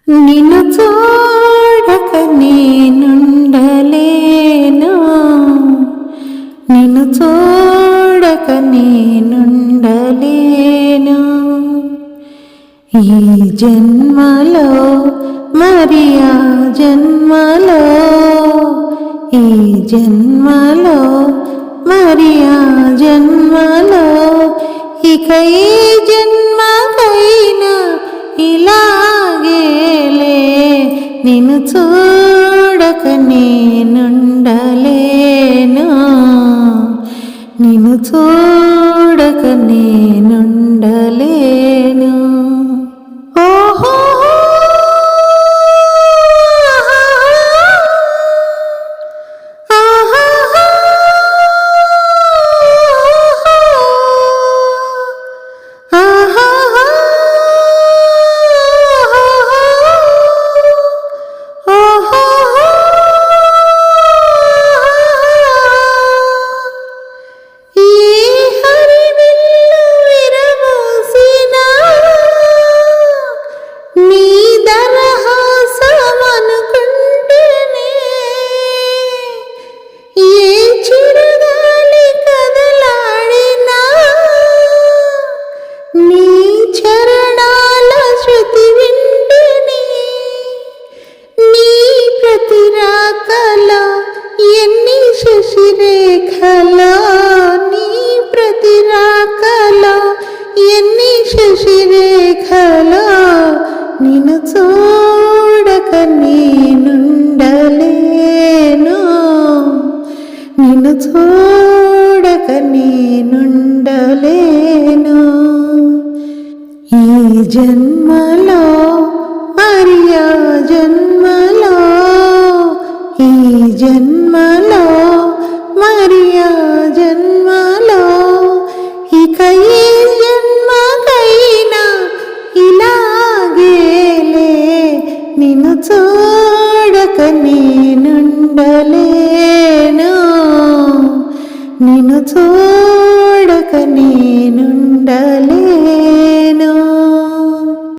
నిన్ను చూడక నేనుండలేను, నిన్ను చూడక నేనుండలేను. ఈ జన్మలో మరి ఆ జన్మలో, ఈ జన్మలో మరి ఆ జన్మలో, ఇక ఈ జన్మకైనా ఇలాగేలే నిన్ను చూడక నేనుండలేను, నిన్ను చూడక నేనుండలేను. ఓహో శశిరేఖలో, నీ ప్రతిరాకలో ఎన్ని శశిరేఖలో, నిన్ను చూడక నేనుండలేను, నిన్ను చూడక నేనుండలేను. ఈ జన్మలో మరి ఆ జన్మలో, ఈ జన్మలో మరి ఆ జన్మలో, ఇక ఈ జన్మకైనా ఇలాగేలే నిన్ను చూడక నేనుండలేను, నిన్ను చూడక నేనుండలేను.